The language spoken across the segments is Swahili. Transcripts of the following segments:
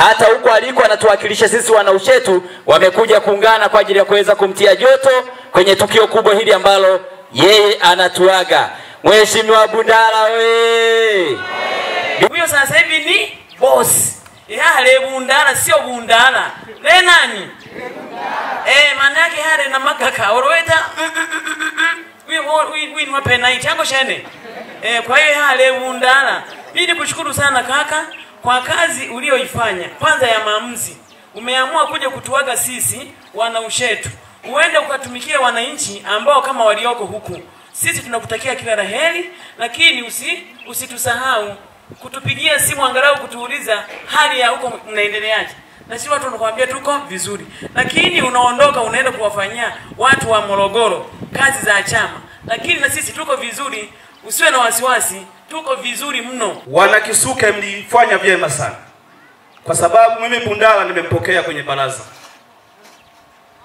hata huko aliko anatuwakilisha sisi wana Ushetu, wamekuja kuungana kwa ajili ya kuweza kumtia joto kwenye tukio kubwa hili ambalo yeye anatuaga. Mheshimiwa Bundala we. Huyo sasa hivi ni boss. Yale Bundala sio Bundala. Le nani? Maana yake yale na makaka oroweta. We ni wapena ichango shene. Kwa hiyo yale Bundala. Mimi kushukuru sana kaka kwa kazi ulioifanya. Kwanza ya maamuzi. Umeamua kuja kutuaga sisi wana Ushetu. Uende ukatumikia wananchi ambao kama walioko huku. Sisi tunakutakia kila laheri, lakini usitusahau kutupigia simu angalau kutuuliza hali ya huko mnaendeleaje. Na sisi watu tunakuambia tuko vizuri. Lakini unaondoka unaenda kuwafanyia watu wa Morogoro kazi za chama. Lakini na sisi tuko vizuri, usiwe na wasiwasi, tuko vizuri mno. Wana Kisuke mlifanya vyema sana. Kwa sababu mimi Bundala nimempokea kwenye baraza.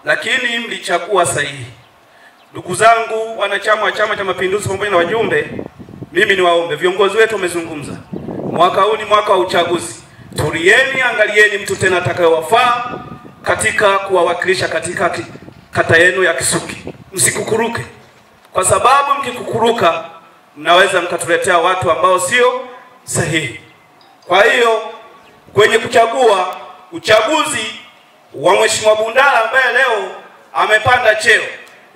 Lakini mlichagua sahihi. Ndugu zangu wanachama wa Chama cha Mapinduzi pamoja na wajumbe, mimi niwaombe, viongozi wetu wamezungumza. Mwaka huu ni mwaka wa uchaguzi. Tulieni, angalieni mtu tena atakayewafaa katika kuwawakilisha katika kata yenu ya Kisuke. Msikukuruke. Kwa sababu mkikukuruka mnaweza mkatuletea watu ambao sio sahihi. Kwa hiyo kwenye kuchagua, uchaguzi wa Mheshimiwa Bundala ambaye leo amepanda cheo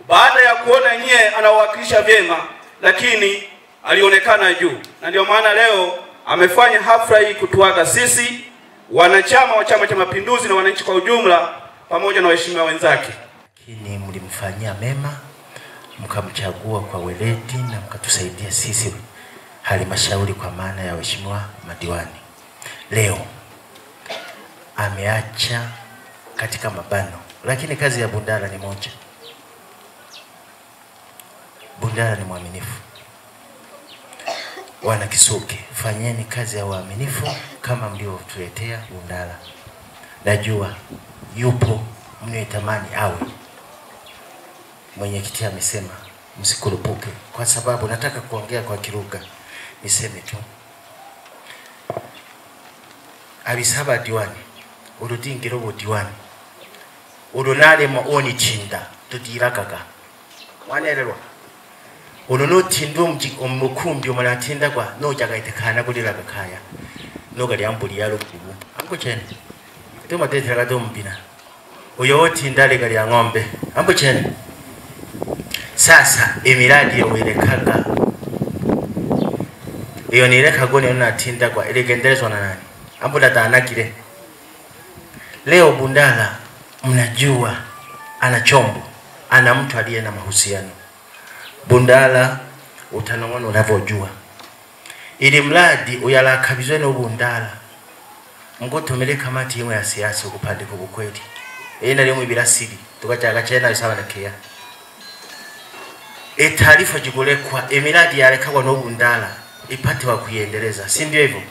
baada ya kuona nyie anawakilisha vyema, lakini alionekana juu, na ndio maana leo amefanya hafla hii kutuaga sisi wanachama wa Chama cha Mapinduzi na wananchi kwa ujumla pamoja na waheshimiwa wenzake. Lakini mlimfanyia mema, mkamchagua kwa weledi na mkatusaidia sisi halmashauri kwa maana ya waheshimiwa madiwani. Leo ameacha katika mabano, lakini kazi ya Bundala ni moja. Bundala ni mwaminifu. Wana Kisuke, fanyeni kazi ya uaminifu kama mlivyotuletea Bundala. Najua yupo mnayetamani awe. Mwenyekiti amesema msikurupuke, kwa sababu nataka kuongea kwa Kiruga. Niseme tu, abisaba diwani urudingiro bo diwani urunale maoni chinda tudiragaga wanererwa uruno tindu umukumbi umaratinda kwa nojaga itekana kuriraga kaya nogari amburi ya rukubu ango chene tuma teteraga dombina uyo tindale gari ya ng'ombe ambo chene. Sasa emiradi yowerekaga iyo nirekago ni natinda kwa iligendelezwa na nani ambo datanakire. Leo Bundala mnajua ana chombo, ana mtu aliye na mahusiano. Bundala utanong'ona unavyojua, ili mradi uyalakabizwe no Bundala mgotomere kamati imwe ya siasa ukupande ko bukweli ina leo ibirasiri tukajaga chena bisaba na kia taarifa jigolekwa emiradi yarekagwa no Bundala ipate wa kuiendeleza, si ndio hivyo?